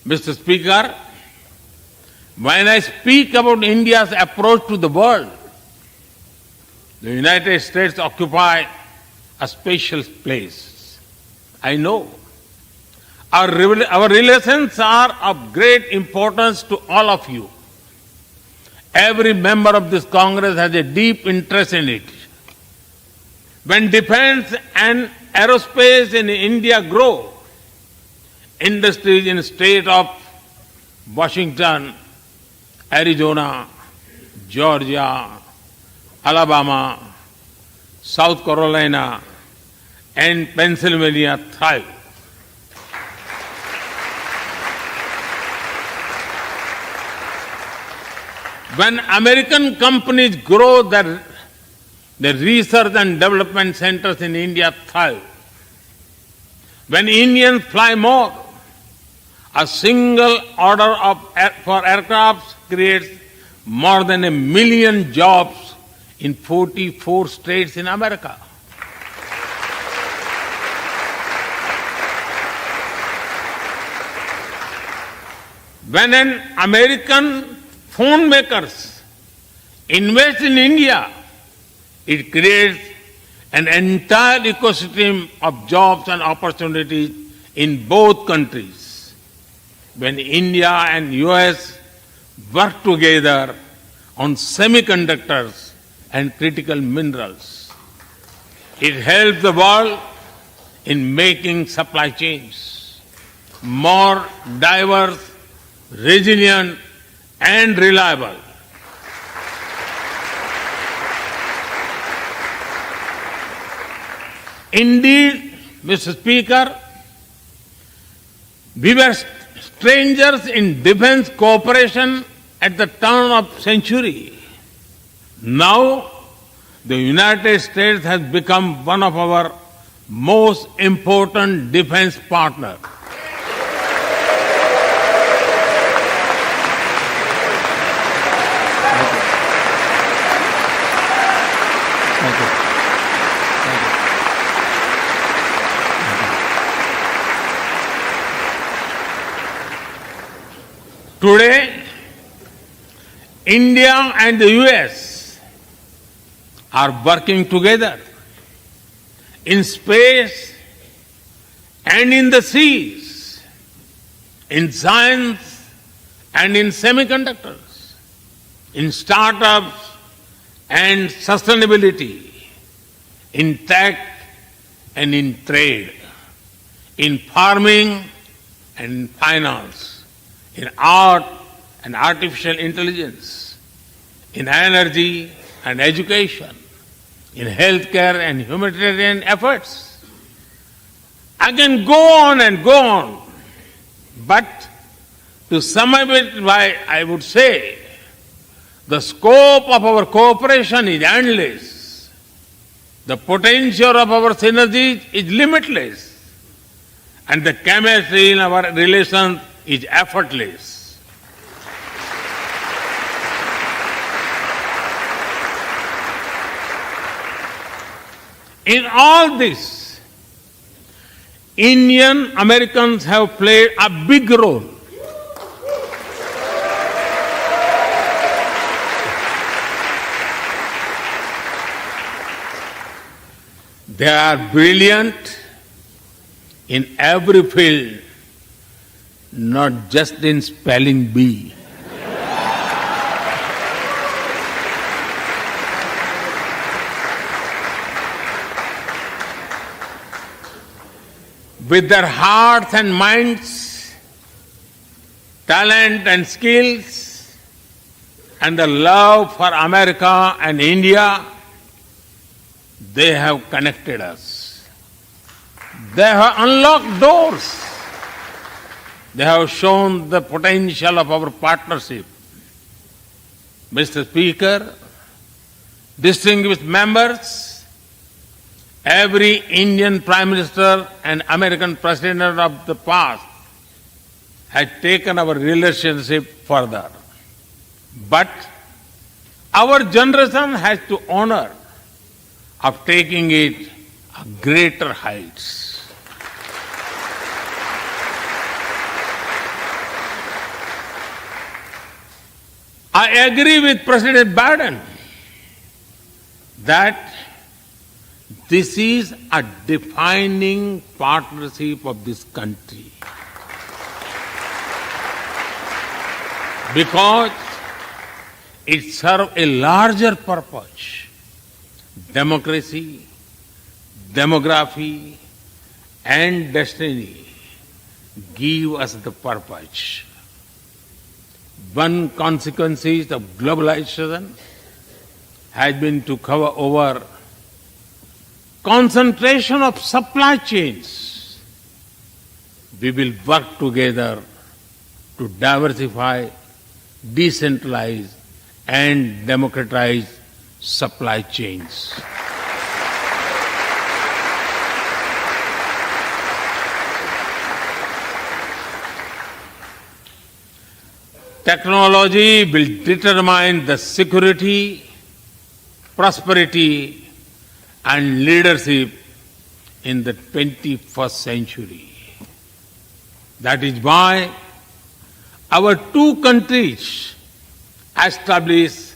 Mr. Speaker, when I speak about India's approach to the world, the United States occupy a special place. I know. Our relations are of great importance to all of you. Every member of this Congress has a deep interest in it. When defense and aerospace in India grow, industries in the state of Washington, Arizona, Georgia, Alabama, South Carolina, and Pennsylvania thrive. When American companies grow, their research and development centers in India thrive. When Indians fly more, a single order for aircraft creates more than 1 million jobs in 44 states in America. When an American phone makers invest in India, it creates an entire ecosystem of jobs and opportunities in both countries. When India and US work together on semiconductors and critical minerals, it helps the world in making supply chains more diverse, resilient, and reliable. Indeed, Mr. Speaker, we were strangers in defense cooperation at the turn of century. Now, the United States has become one of our most important defense partners. Today, India and the US are working together in space and in the seas, in science and in semiconductors, in startups and sustainability, in tech and in trade, in farming and finance, in art and artificial intelligence, in energy and education, in healthcare and humanitarian efforts. I can go on and go on, but to sum up it, I would say the scope of our cooperation is endless. The potential of our synergies is limitless, and the chemistry in our relations is effortless. In all this, Indian Americans have played a big role. They are brilliant in every field, not just in spelling bee. With their hearts and minds, talent and skills, and the love for America and India, they have connected us. They have unlocked doors. They have shown the potential of our partnership. Mr. Speaker, distinguished members, every Indian Prime Minister and American President of the past has taken our relationship further. But our generation has to honor of taking it a greater heights. I agree with President Biden that this is a defining partnership of this country because it serves a larger purpose. Democracy, demography, and destiny give us the purpose. One consequence of globalization has been to cover over concentration of supply chains. We will work together to diversify, decentralize, and democratize supply chains. Technology will determine the security, prosperity, and leadership in the 21st century. That is why our two countries established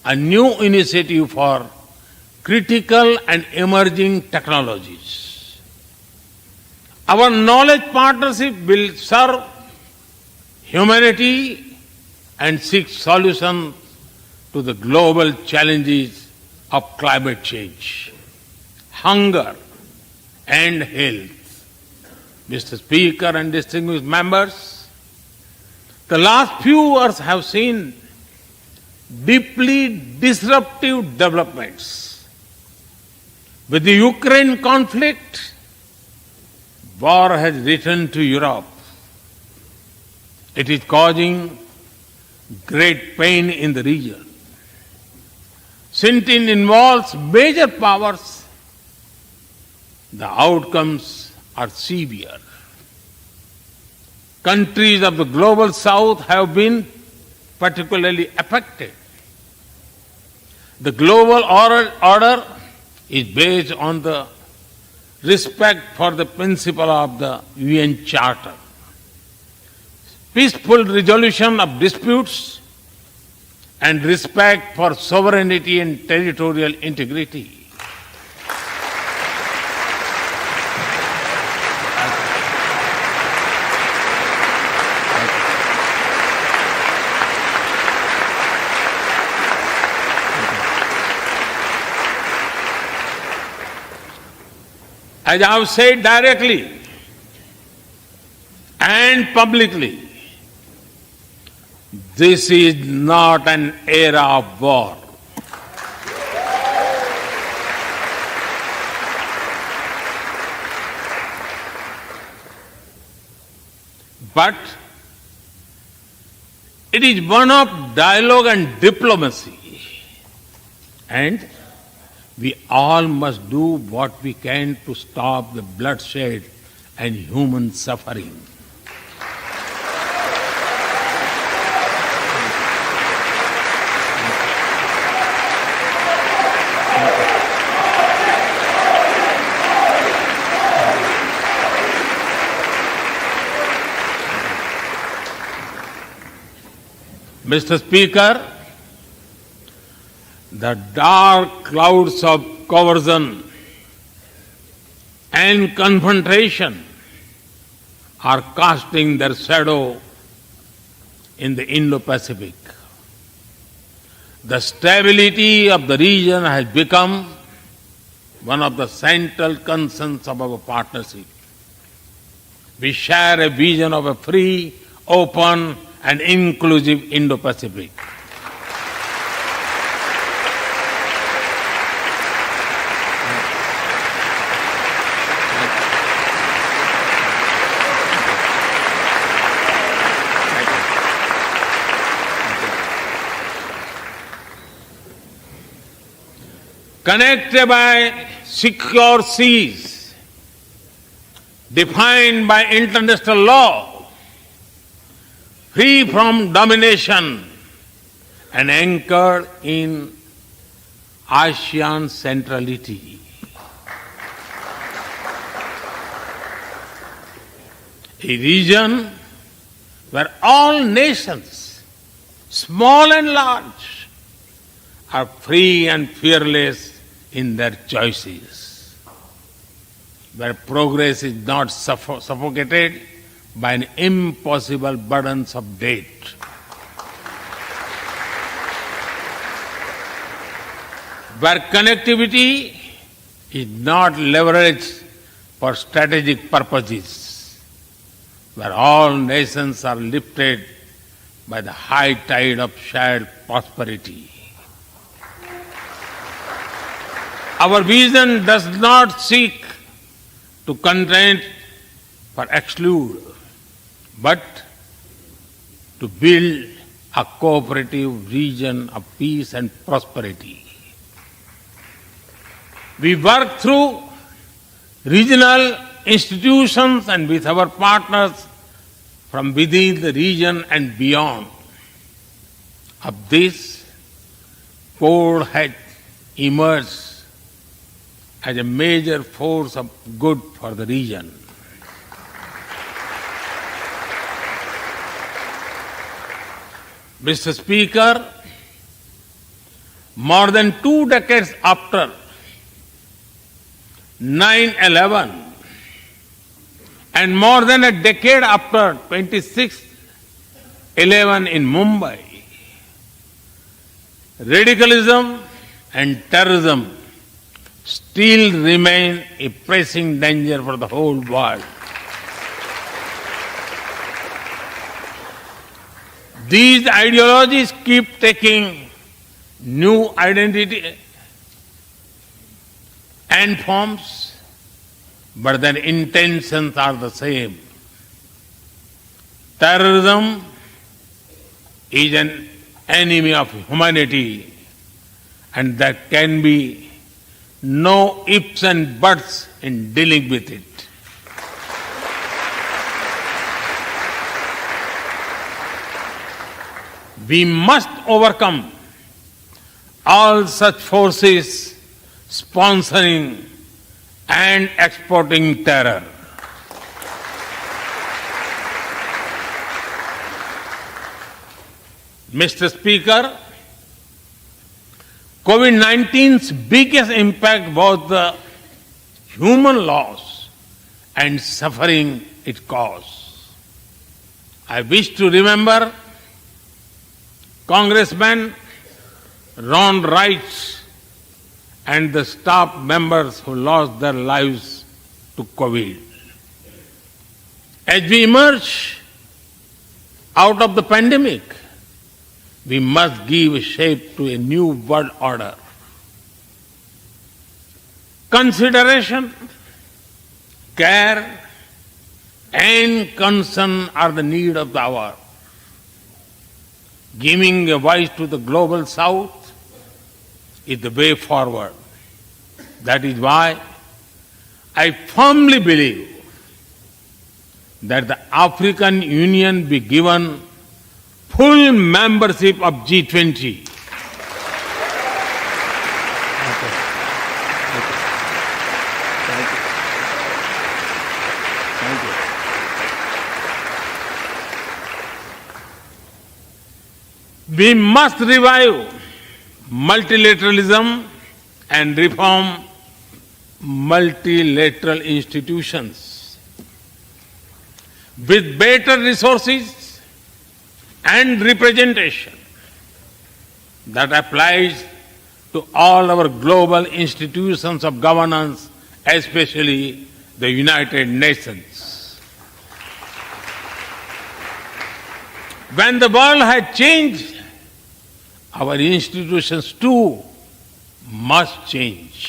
a new initiative for critical and emerging technologies. Our knowledge partnership will serve humanity and seek solutions to the global challenges of climate change, hunger, and health. Mr. Speaker and distinguished members, the last few years have seen deeply disruptive developments. With the Ukraine conflict, war has returned to Europe. It is causing great pain in the region. Since it involves major powers, the outcomes are severe. Countries of the global south have been particularly affected. The global order is based on the respect for the principle of the UN Charter, peaceful resolution of disputes, and respect for sovereignty and territorial integrity. As I have said directly and publicly, this is not an era of war. But it is one of dialogue and diplomacy. And we all must do what we can to stop the bloodshed and human suffering. Mr. Speaker, the dark clouds of coercion and confrontation are casting their shadow in the Indo-Pacific. The stability of the region has become one of the central concerns of our partnership. We share a vision of a free, open, and inclusive Indo-Pacific. Connected by secure seas, defined by international law, free from domination, and anchored in ASEAN centrality. A region where all nations small and large, are free and fearless in their choices, where progress is not suffocated by an impossible burdens of debt. Where connectivity is not leveraged for strategic purposes, where all nations are lifted by the high tide of shared prosperity. Our vision does not seek to contain or exclude, but to build a cooperative region of peace and prosperity. We work through regional institutions and with our partners from within the region and beyond. Of this, Quad has emerged as a major force of good for the region. Mr. Speaker, more than 2 decades after 9/11 and more than a decade after 26/11 in Mumbai, radicalism and terrorism still remain a pressing danger for the whole world. These ideologies keep taking new identity and forms, but their intentions are the same. Terrorism is an enemy of humanity, and there can be no ifs and buts in dealing with it. We must overcome all such forces sponsoring and exporting terror. Mr. Speaker, COVID-19's biggest impact was the human loss and suffering it caused. I wish to remember Congressman Ron Wright and the staff members who lost their lives to COVID. As we emerge out of the pandemic, we must give shape to a new world order. Consideration, care, and concern are the need of the hour. Giving a voice to the global south is the way forward. That is why I firmly believe that the African Union be given full membership of G20. We must revive multilateralism and reform multilateral institutions. With better resources and representation that applies to all our global institutions of governance, especially the United Nations. When the world had changed, our institutions too must change,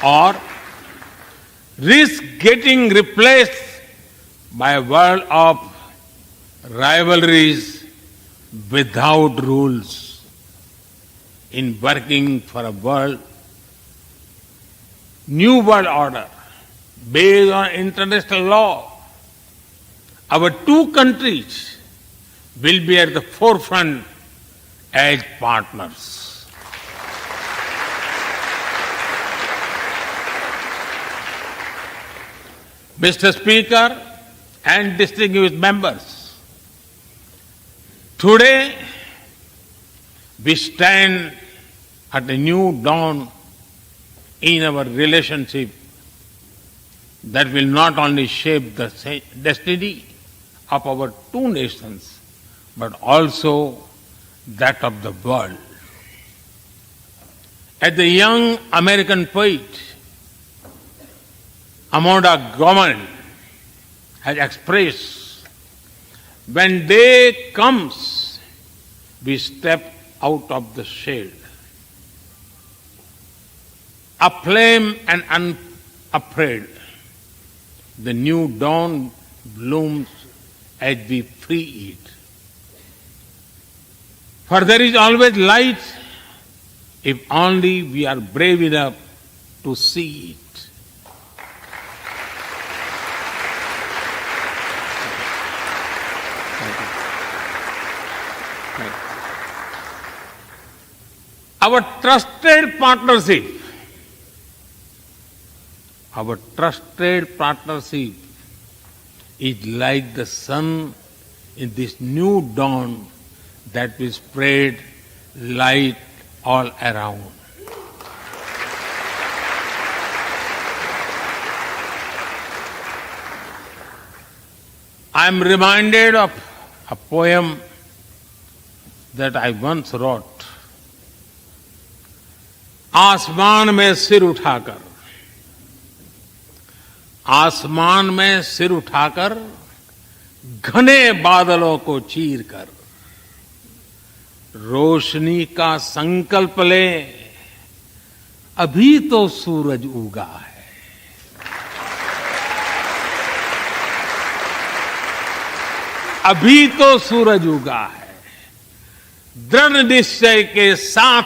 or risk getting replaced by a world of rivalries without rules. In working for a new world order based on international law, our two countries will be at the forefront as partners. Mr. Speaker and distinguished members, Today, we stand at a new dawn in our relationship that will not only shape the destiny of our two nations, but also that of the world. As the young American poet Amanda Gorman has expressed, when day comes, we step out of the shade. Aflame and unafraid, the new dawn blooms as we free it. For there is always light if only we are brave enough to see it. Our trusted partnership is like the sun in this new dawn that will spread light all around. I am reminded of a poem that I once wrote. आसमान में सिर उठाकर घने बादलों को चीरकर रोशनी का संकल्प ले, अभी तो सूरज उगा है। अभी तो सूरज उगा है। दृढ़ निश्चय के साथ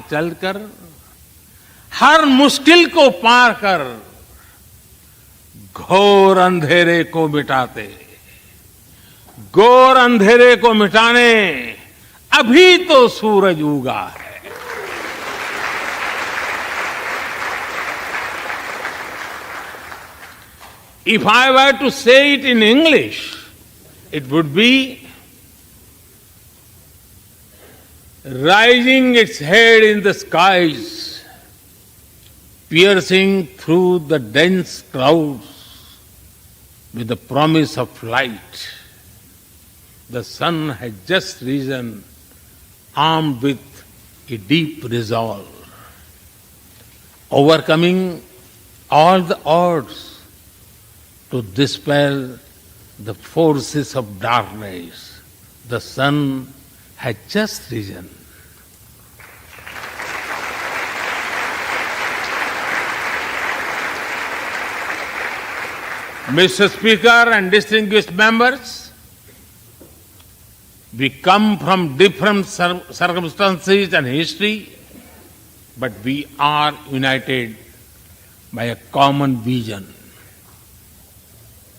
चलकर हर मुश्किल को पार कर घोर अंधेरे को मिटाने अभी तो सूरज उगा है। If I were to say it in English, it would be rising its head in the skies, piercing through the dense clouds with the promise of light. The sun has just risen, armed with a deep resolve, overcoming all the odds to dispel the forces of darkness. The sun has just risen. Mr. Speaker and distinguished members, we come from different circumstances and history, but we are united by a common vision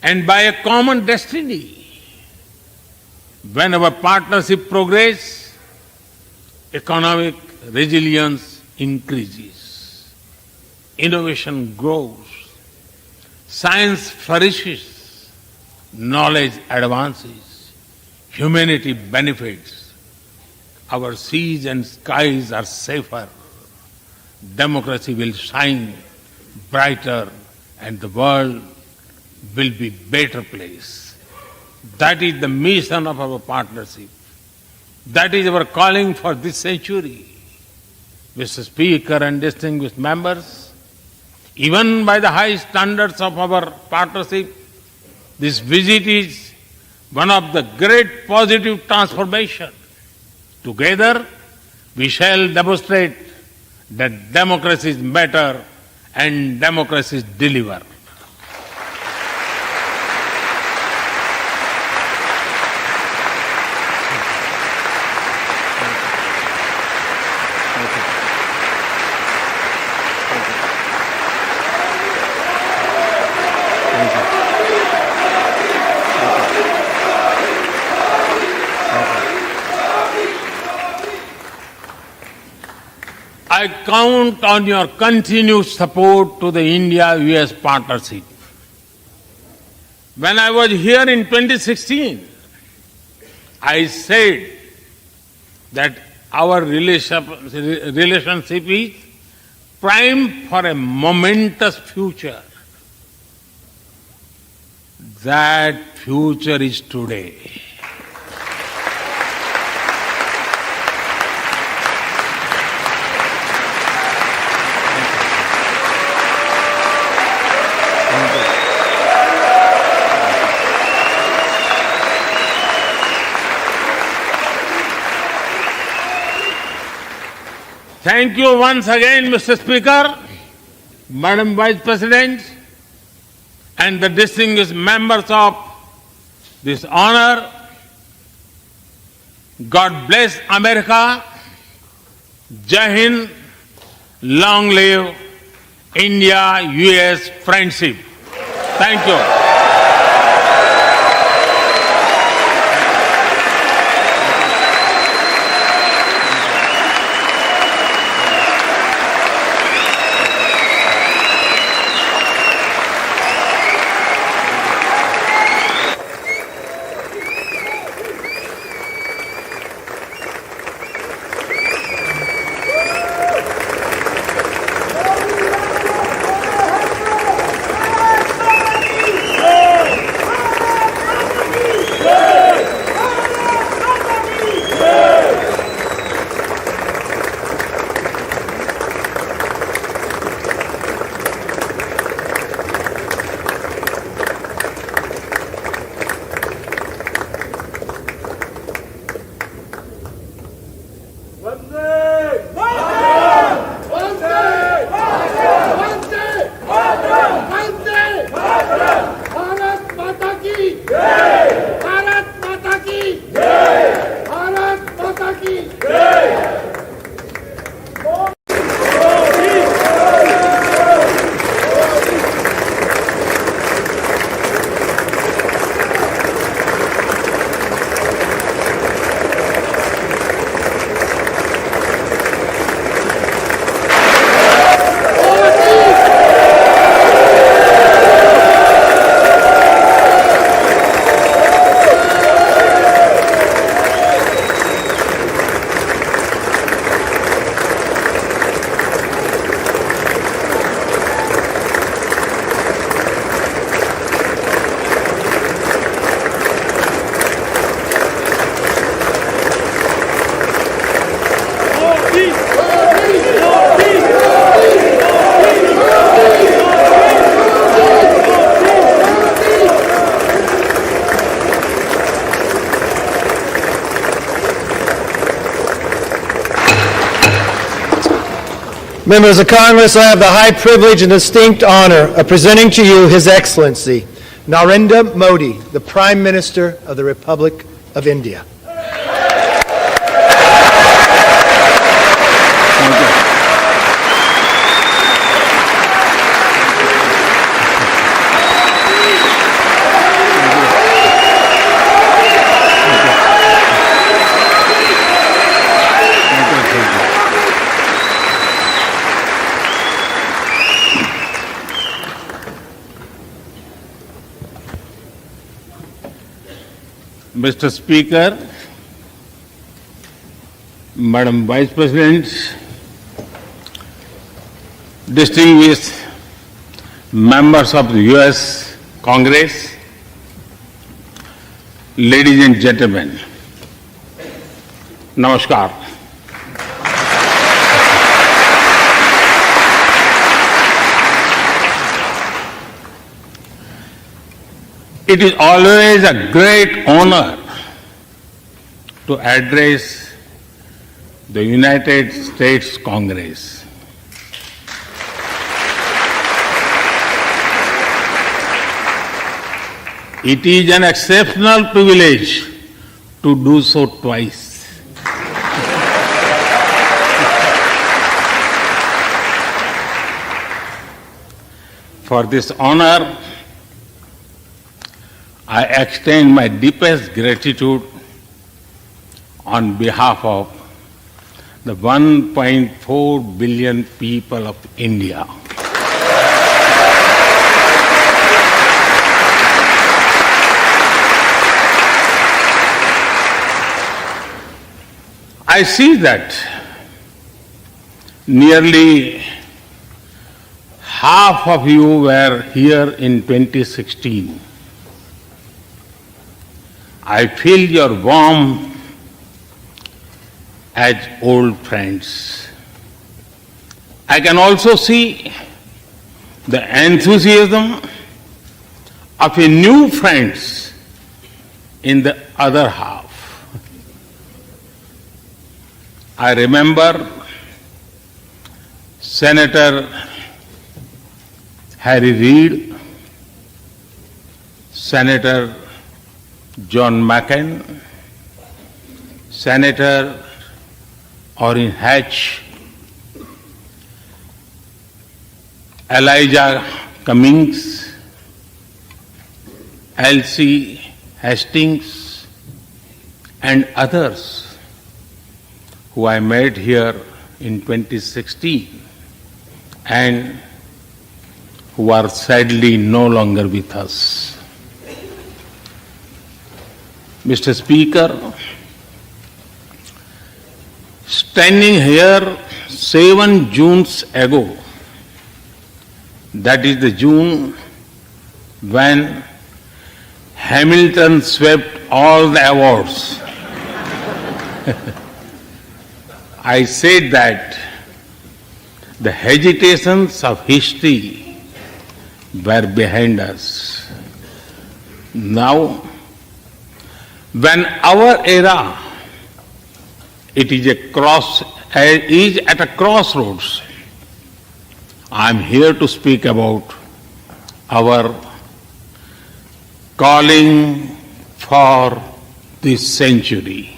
and by a common destiny. When our partnership progresses, economic resilience increases, innovation grows, science flourishes, knowledge advances, humanity benefits, our seas and skies are safer, democracy will shine brighter, and the world will be a better place. That is the mission of our partnership. That is our calling for this century. Mr. Speaker and distinguished members, even by the high standards of our partnership, this visit is one of the great positive transformation. Together, we shall demonstrate that democracy is better and democracy is deliver. I count on your continued support to the India-US partnership. When I was here in 2016, I said that our relationship is primed for a momentous future. That future is today. Thank you once again, Mr. Speaker, Madam Vice President, and the distinguished members of this honor. God bless America. Jai Hind. Long live India-US friendship. Thank you. Members of Congress, I have the high privilege and distinct honor of presenting to you His Excellency Narendra Modi, the Prime Minister of the Republic of India. Mr. Speaker, Madam Vice President, distinguished members of the US Congress, ladies and gentlemen, Namaskar. It is always a great honor to address the United States Congress. It is an exceptional privilege to do so twice. For this honor, I extend my deepest gratitude on behalf of the 1.4 billion people of India. I see that nearly half of you were here in 2016. I feel your warmth as old friends. I can also see the enthusiasm of a new friends in the other half. I remember Senator Harry Reid, Senator John McCain, Senator Orrin Hatch, Elijah Cummings, Elsie Hastings, and others who I met here in 2016 and who are sadly no longer with us. Mr. Speaker, standing here 7 Junes ago, that is the June when Hamilton swept all the awards, I said that the hesitations of history were behind us. Now, when our era is at a crossroads, I am here to speak about our calling for this century.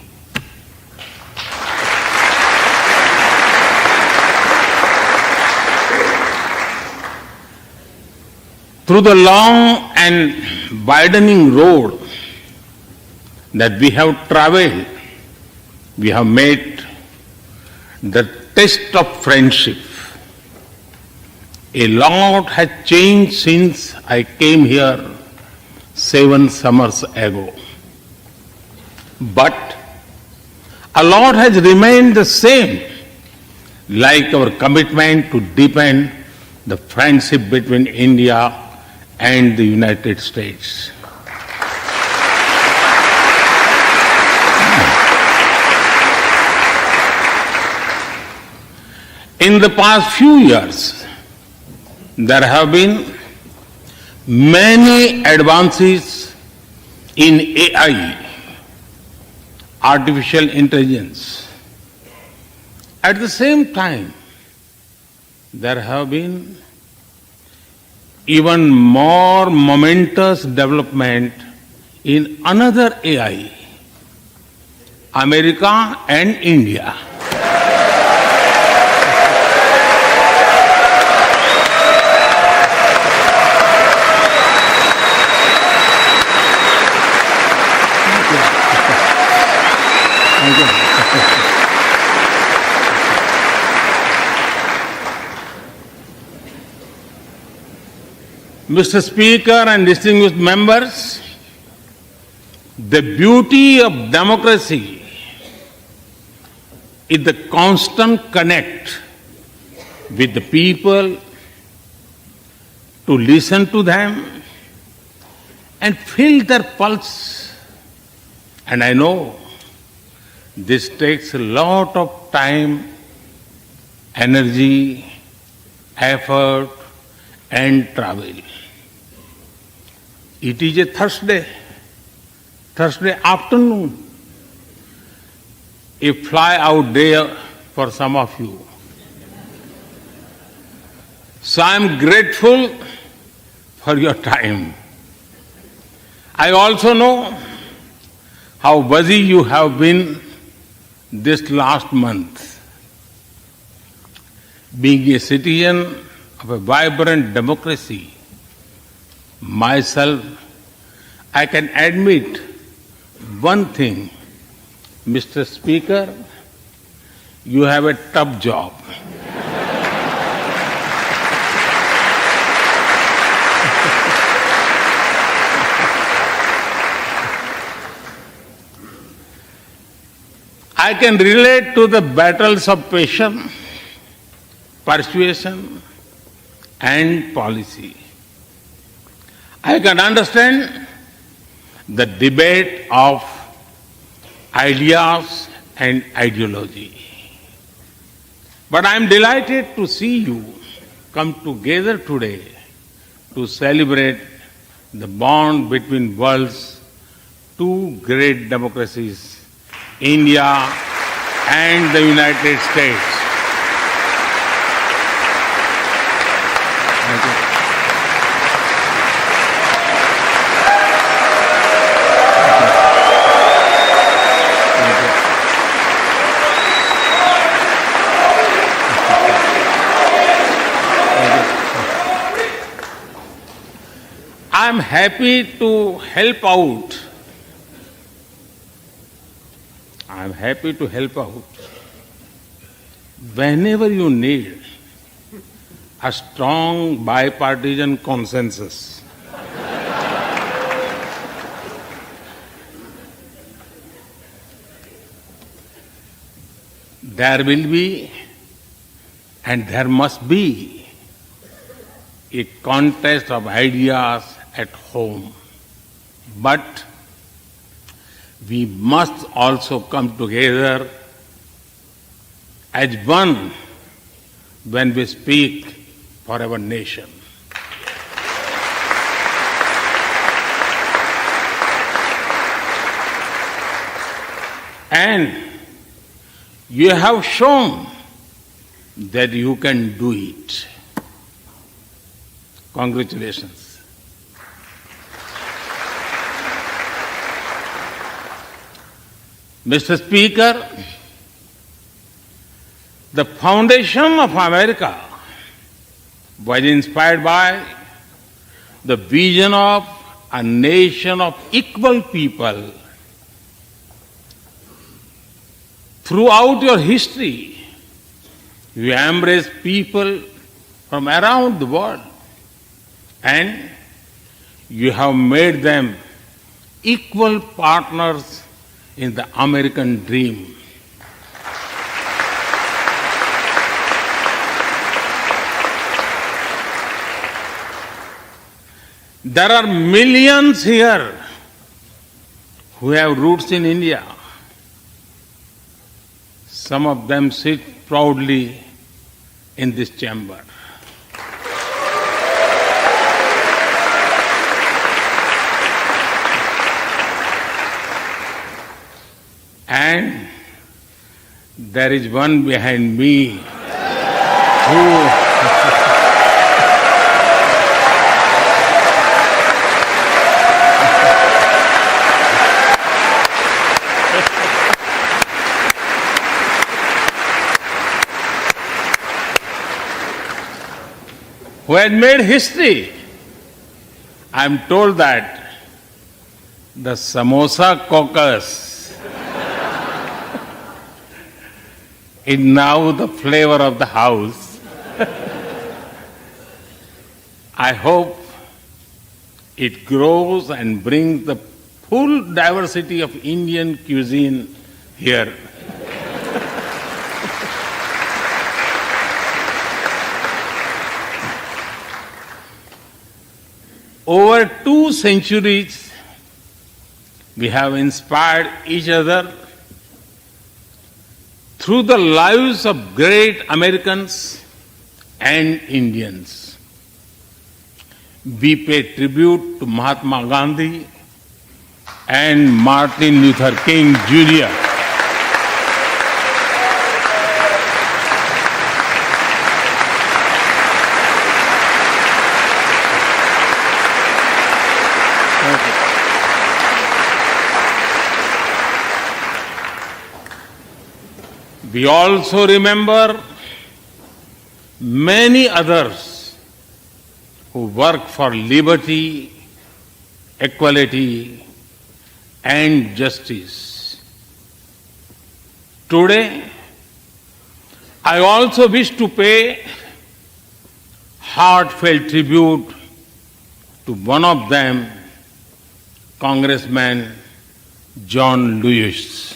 Through the long and widening road that we have traveled, we have met the test of friendship. A lot has changed since I came here 7 summers ago. But a lot has remained the same, like our commitment to deepen the friendship between India and the United States. In the past few years, there have been many advances in AI, artificial intelligence. At the same time, there have been even more momentous development in another AI, America and India. Mr. Speaker and distinguished members, the beauty of democracy is the constant connect with the people, to listen to them and feel their pulse. And I know this takes a lot of time, energy, effort, and travel. It is a Thursday afternoon, a fly-out day for some of you. So I am grateful for your time. I also know how busy you have been this last month. Being a citizen of a vibrant democracy, myself, I can admit one thing, Mr. Speaker, you have a tough job. I can relate to the battles of patience, persuasion, and policy. I can understand the debate of ideas and ideology. But I am delighted to see you come together today to celebrate the bond between world's two great democracies, India and the United States. Thank you. I am happy to help out. I am happy to help out whenever you need a strong bipartisan consensus. There will be and there must be a contest of ideas at home. But we must also come together as one when we speak for our nation. And you have shown that you can do it. Congratulations. Mr. Speaker, the foundation of America was inspired by the vision of a nation of equal people. Throughout your history, you embrace people from around the world and you have made them equal partners in the American dream. There are millions here who have roots in India. Some of them sit proudly in this chamber. And there is one behind me who had made history. I am told that the Samosa Caucus is now the flavor of the house. I hope it grows and brings the full diversity of Indian cuisine here. Over 2 centuries, we have inspired each other through the lives of great Americans and Indians. We pay tribute to Mahatma Gandhi and Martin Luther King Jr. We also remember many others who work for liberty, equality, and justice. Today, I also wish to pay heartfelt tribute to one of them, Congressman John Lewis.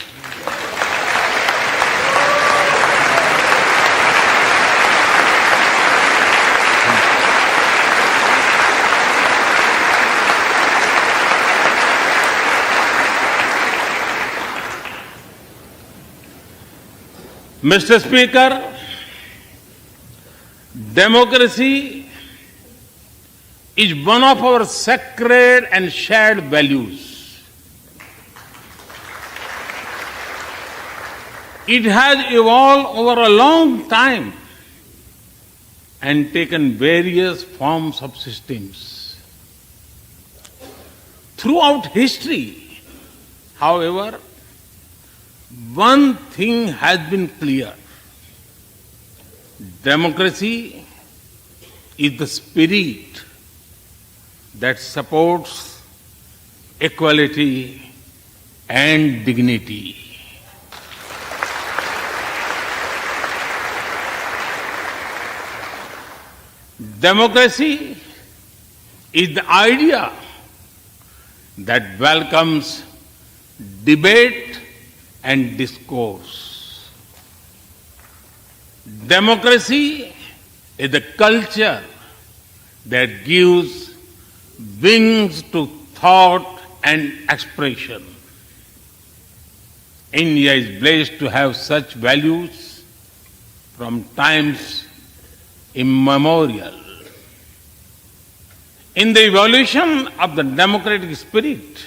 Mr. Speaker, democracy is one of our sacred and shared values. It has evolved over a long time and taken various forms of systems. Throughout history, however, one thing has been clear. Democracy is the spirit that supports equality and dignity. Democracy is the idea that welcomes debate and discourse. Democracy is the culture that gives wings to thought and expression. India is blessed to have such values from times immemorial. In the evolution of the democratic spirit,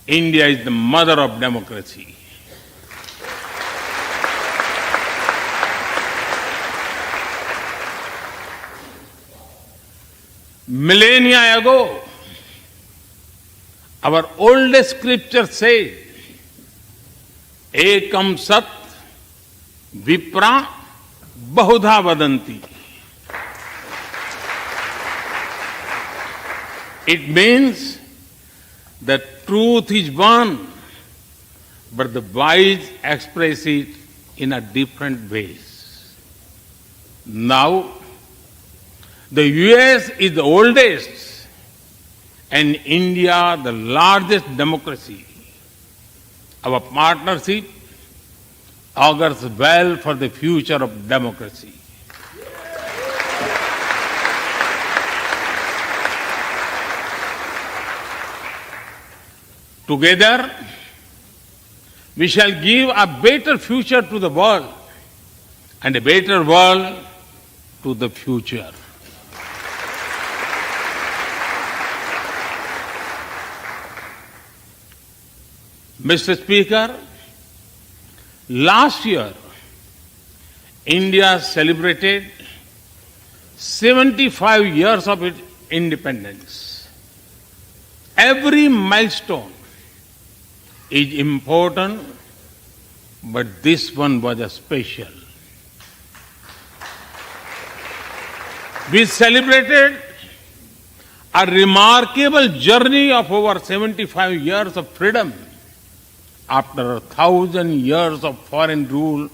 India is the mother of democracy. Millennia ago, our oldest scripture says, Ekam Sat Vipra Bahudha Vadanti. It means that truth is one, but the wise express it in a different ways. Now, the US is the oldest and India the largest democracy. Our partnership augurs well for the future of democracy. Together, we shall give a better future to the world and a better world to the future. Mr. Speaker, last year, India celebrated 75 years of its independence. Every milestone is important, but this one was a special. We celebrated a remarkable journey of over 75 years of freedom after 1,000 years of foreign rule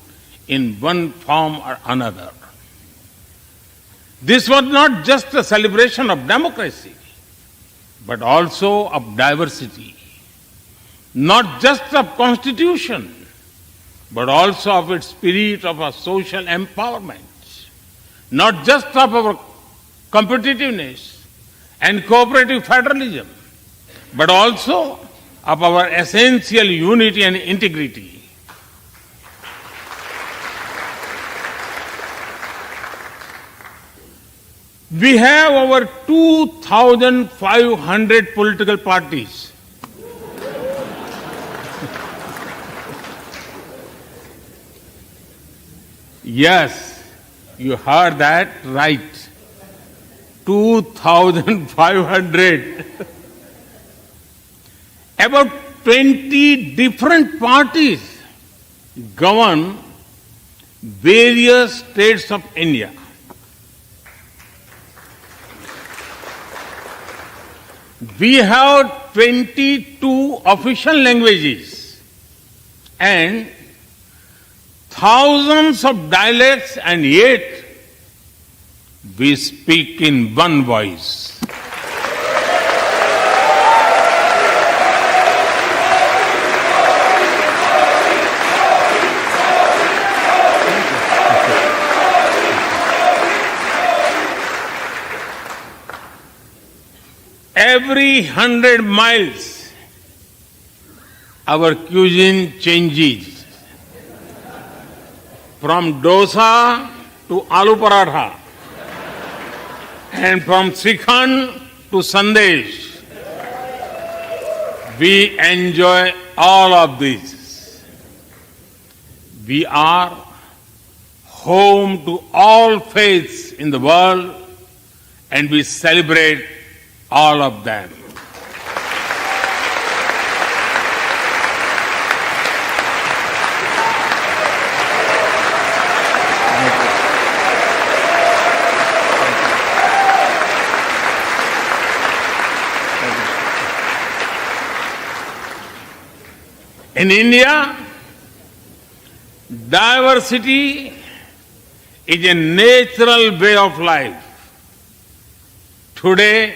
in one form or another. This was not just a celebration of democracy, but also of diversity. Not just of constitution, but also of its spirit of a social empowerment. Not just of our competitiveness and cooperative federalism, but also of our essential unity and integrity. We have over 2,500 political parties. Yes, you heard that right. 2,500. About 20 different parties govern various states of India. We have 22 official languages and thousands of dialects, and yet we speak in one voice. Every 100 miles, our cuisine changes. From dosa to aloo paratha, and from Srikhand to Sandesh, we enjoy all of these. We are home to all faiths in the world, and we celebrate all of them. In India, diversity is a natural way of life. Today,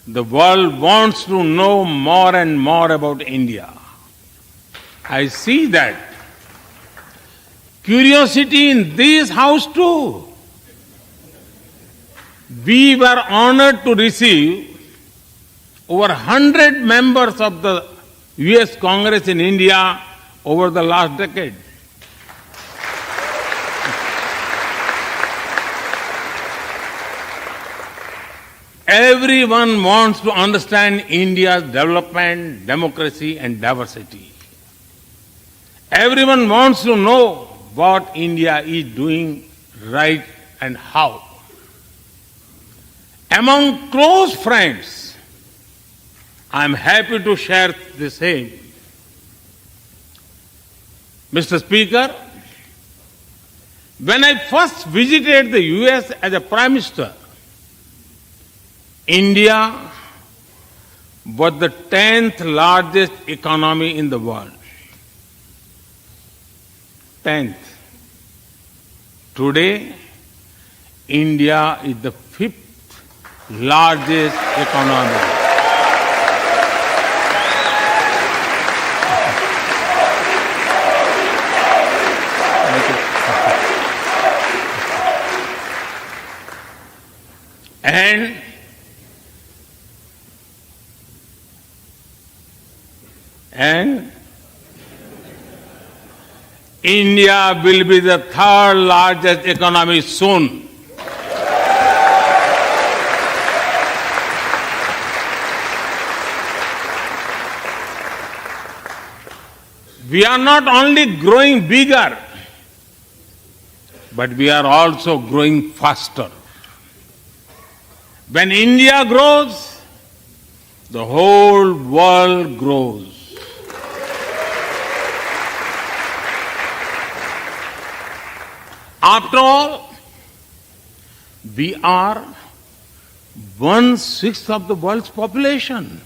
the world wants to know more and more about India. I see that. Curiosity in this house too. We were honored to receive over 100 members of the US Congress in India over the last decade. Everyone wants to understand India's development, democracy and diversity. Everyone wants to know what India is doing right and how. Among close friends, I am happy to share the same. Mr. Speaker, when I first visited the US as a Prime Minister, India was the 10th largest economy in the world. 10th. Today, India is the 5th largest economy. And India will be the 3rd largest economy soon. We are not only growing bigger, but we are also growing faster. When India grows, the whole world grows. After all, we are 1/6 of the world's population.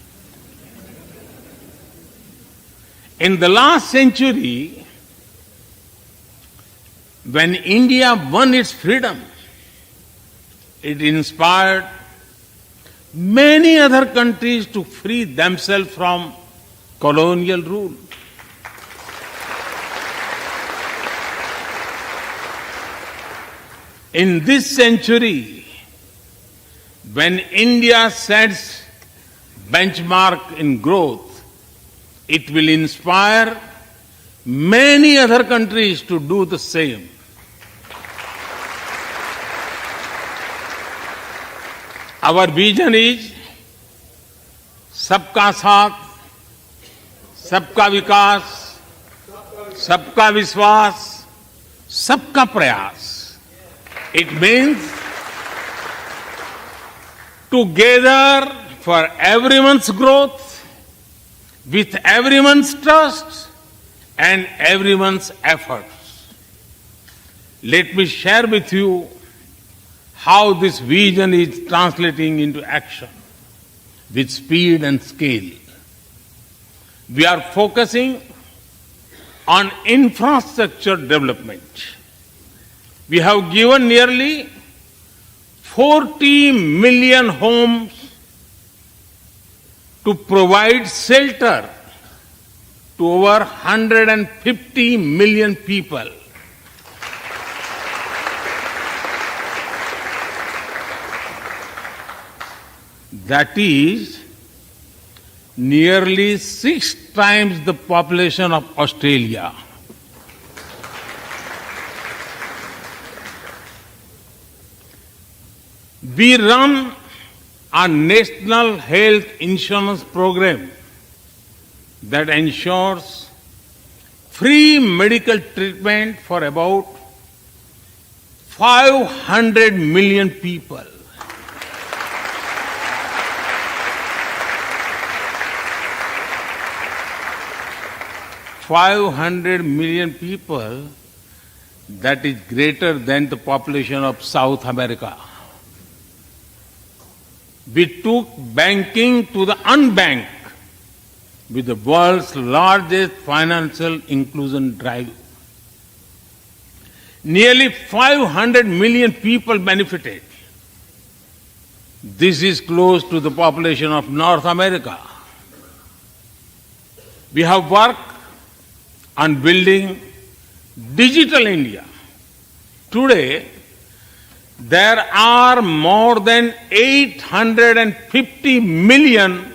In the last century, when India won its freedom, it inspired many other countries to free themselves from colonial rule. In this century, when India sets benchmark in growth, it will inspire many other countries to do the same. Our vision is सबका साथ, सबका विकास, सबका विश्वास, सबका प्रयास. It means together for everyone's growth, with everyone's trust and everyone's efforts. Let me share with you how this vision is translating into action with speed and scale. We are focusing on infrastructure development. We have given nearly 40 million homes to provide shelter to over 150 million people. That is nearly 6 times the population of Australia. We run a national health insurance program that ensures free medical treatment for about 500 million people. $500 million people, that is greater than the population of South America. We took banking to the unbanked with the world's largest financial inclusion drive. Nearly 500 million people benefited. This is close to the population of North America. We have worked on building Digital India. Today, there are more than 850 million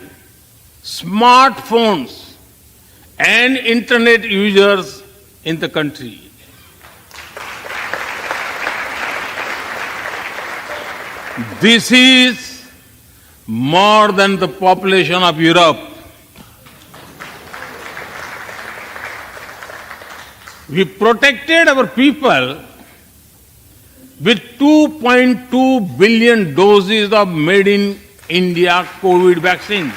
smartphones and internet users in the country. This is more than the population of Europe. We protected our people with 2.2 billion doses of made in India COVID vaccines.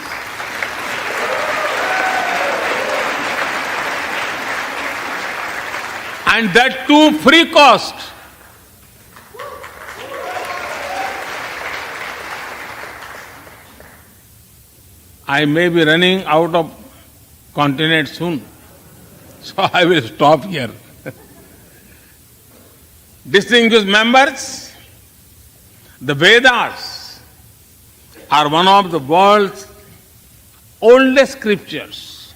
And that too free cost. I may be running out of continent soon, so I will stop here. Distinguished members, the Vedas are one of the world's oldest scriptures.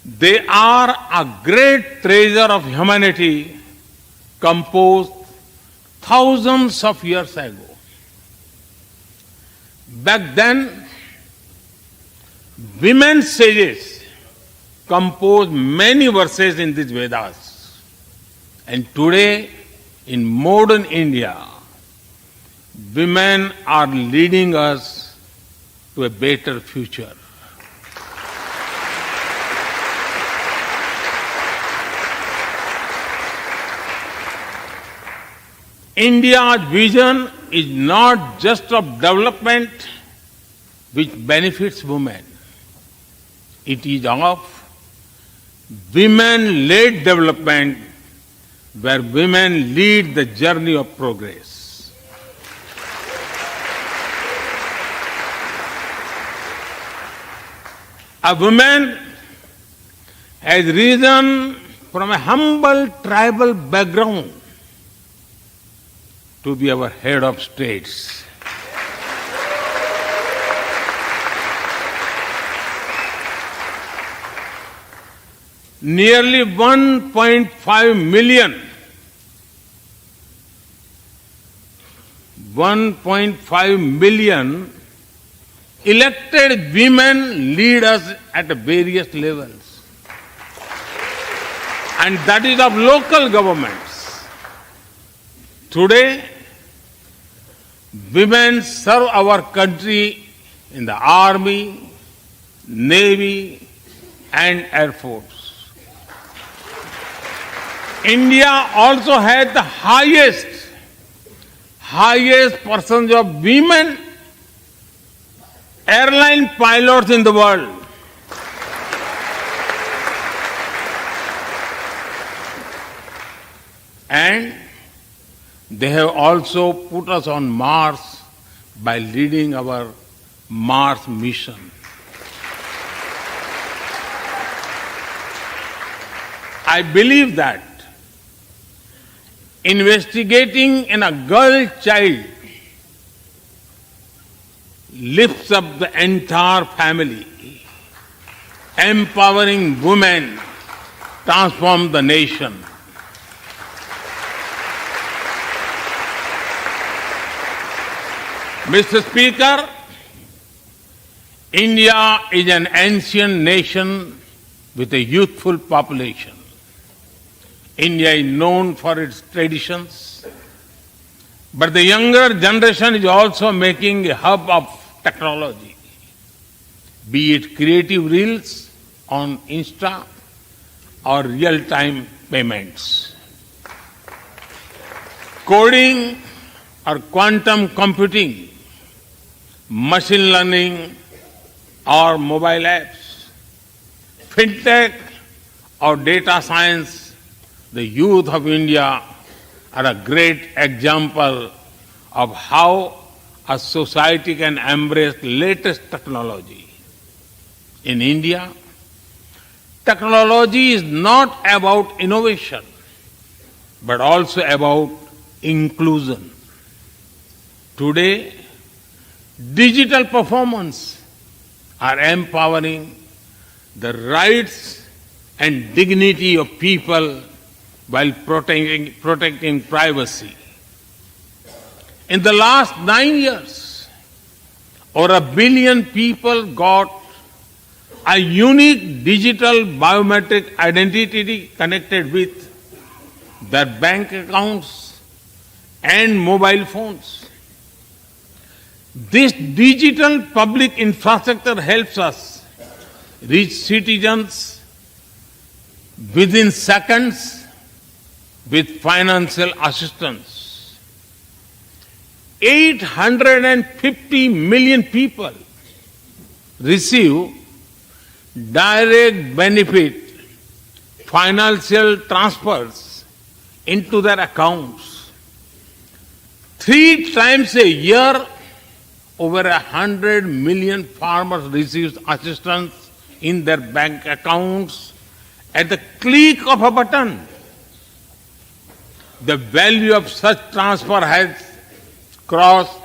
They are a great treasure of humanity composed thousands of years ago. Back then, women sages composed many verses in these Vedas. And today, in modern India, women are leading us to a better future. India's vision is not just of development which benefits women. It is of women-led development where women lead the journey of progress. A woman has risen from a humble tribal background to be our head of states. Nearly 1.5 million elected women lead us at various levels. And that is of local governments. Today, women serve our country in the Army, Navy, and Air Force. India also has the highest percentage of women airline pilots in the world. And they have also put us on Mars by leading our Mars mission. I believe that investigating in a girl child lifts up the entire family. Empowering women transforms the nation. Mr. Speaker, India is an ancient nation with a youthful population. India is known for its traditions, But the younger generation is also making a hub of technology, be it creative reels on Insta or real-time payments. Coding or quantum computing, machine learning or mobile apps, fintech or data science, the youth of India are a great example of how a society can embrace latest technology. In India, technology is not about innovation, but also about inclusion. Today, digital performance are empowering the rights and dignity of people while protecting privacy. In the last 9 years, over 1 billion people got a unique digital biometric identity connected with their bank accounts and mobile phones. This digital public infrastructure helps us reach citizens within seconds with financial assistance. 850 million people receive direct benefit financial transfers into their accounts. 3 times a year, over 100 million farmers receive assistance in their bank accounts at the click of a button. The value of such transfer has crossed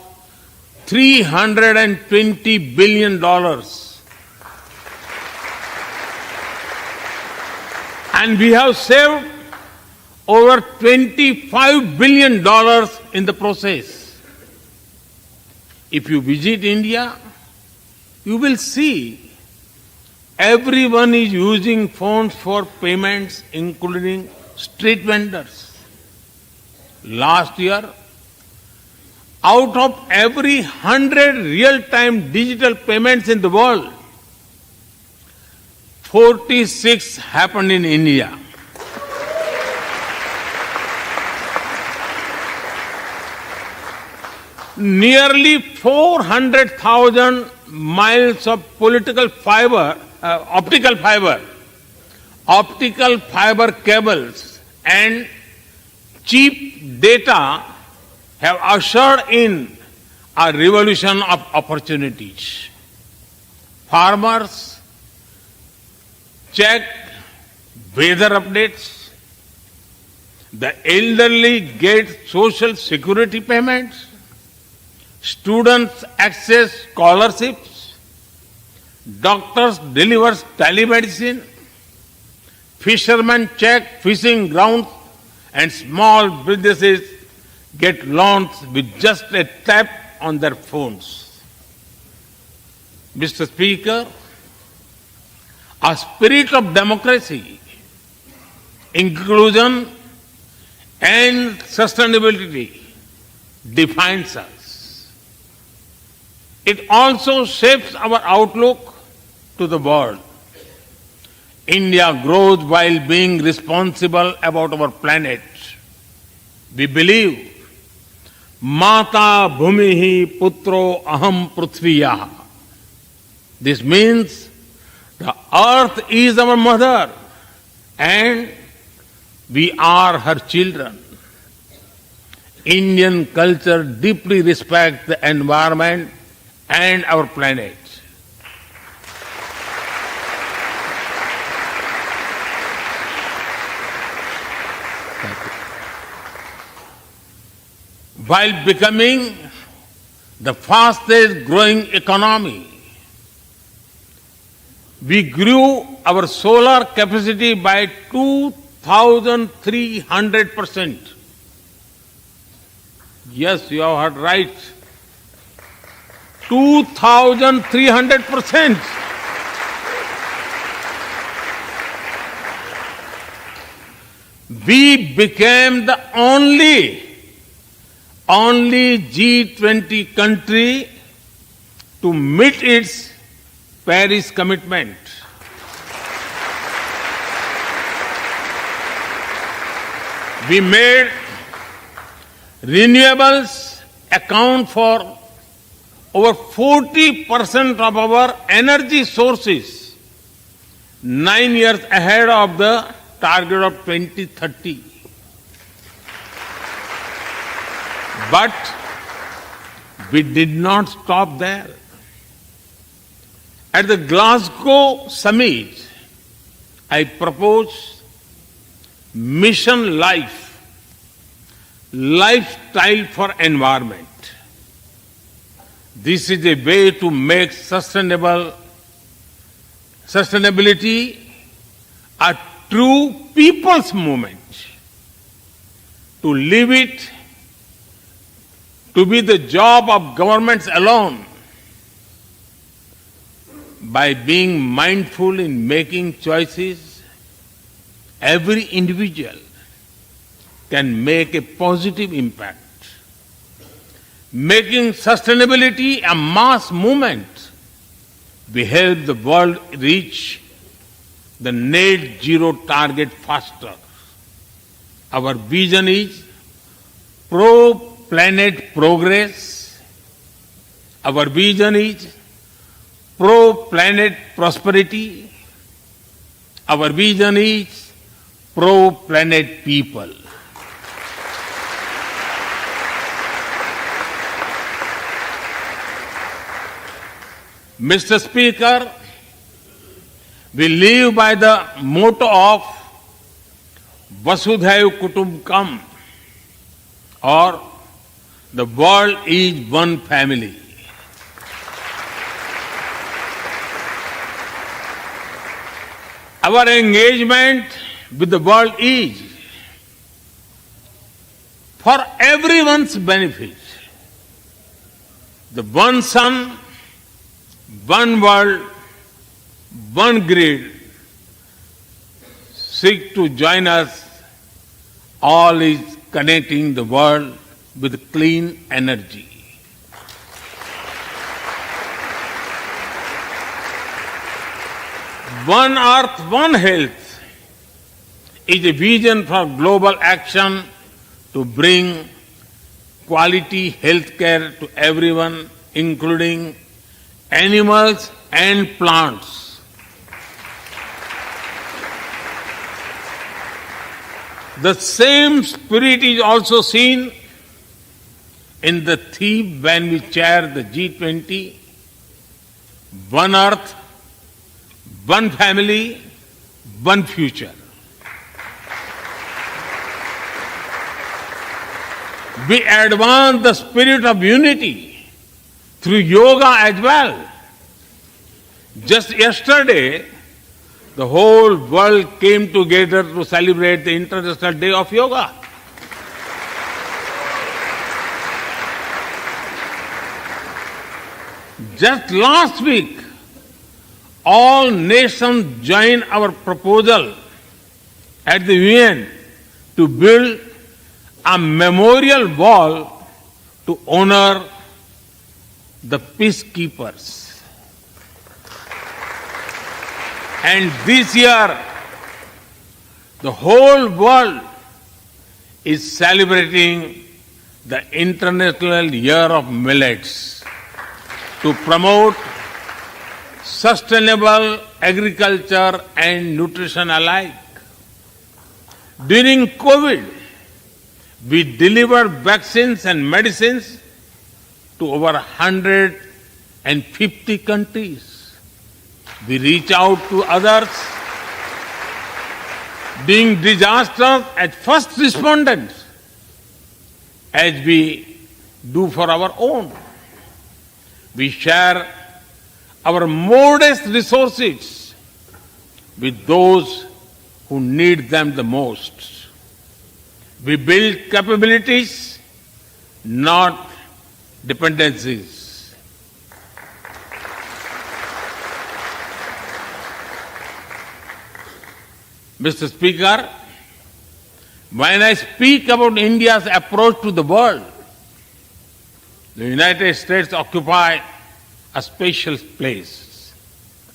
$320 billion. And we have saved over $25 billion in the process. If you visit India, you will see everyone is using phones for payments, including street vendors. Last year, out of every 100 real-time digital payments in the world, 46 happened in India. Nearly 400,000 miles of optical fiber cables and cheap data have ushered in a revolution of opportunities. Farmers check weather updates. The elderly get social security payments. Students access scholarships. Doctors deliver telemedicine. Fishermen check fishing grounds, and small businesses get loans with just a tap on their phones. Mr. Speaker, a spirit of democracy, inclusion, and sustainability defines us. It also shapes our outlook to the world. India grows while being responsible about our planet. We believe, Mata Bhumihi Putro Aham Prithviya. This means the earth is our mother and we are her children. Indian culture deeply respects the environment and our planet. While becoming the fastest growing economy, we grew our solar capacity by 2,300%. Yes, you have heard right. 2,300%. We became the only only G20 country to meet its Paris commitment. We made renewables account for over 40% of our energy sources, 9 years ahead of the target of 2030. But we did not stop there. At the Glasgow summit, I proposed Mission Life, lifestyle for environment. This is a way to make sustainability a true people's movement. To live it, to be the job of governments alone. By being mindful in making choices, every individual can make a positive impact. Making sustainability a mass movement, we help the world reach the net zero target faster. Our vision is pro-planet progress. Our vision is pro-planet prosperity. Our vision is pro-planet people. Mr. Speaker, we live by the motto of Vasudhaiv Kutumbakam, or the world is one family. Our engagement with the world is for everyone's benefit. The one sun, one world, one grid seek to join us. All is connecting the world with clean energy. One Earth, One Health is a vision for global action to bring quality health care to everyone, including animals and plants. The same spirit is also seen in the theme when we chair the G20, One Earth, One Family, One Future. We advance the spirit of unity through yoga as well. Just yesterday, the whole world came together to celebrate the International Day of Yoga. Just last week, all nations joined our proposal at the UN to build a memorial wall to honor the peacekeepers. And this year, the whole world is celebrating the International Year of Millets to promote sustainable agriculture and nutrition alike. During COVID, we delivered vaccines and medicines to over 150 countries. We reach out to others, being disasters as first responders, as we do for our own. We share our modest resources with those who need them the most. We build capabilities, not dependencies. Mr. Speaker, when I speak about India's approach to the world, The United States occupy a special place.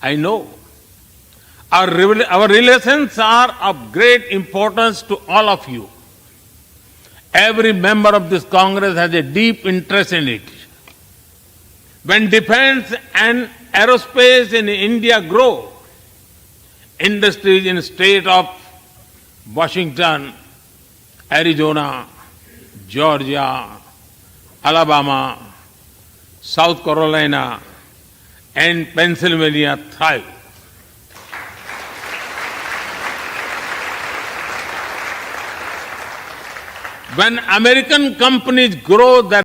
I know. Our relations are of great importance to all of you. Every member of this Congress has a deep interest in it. When defense and aerospace in India grow, industries in the state of Washington, Arizona, Georgia, Alabama, South Carolina, and Pennsylvania thrive. When American companies grow their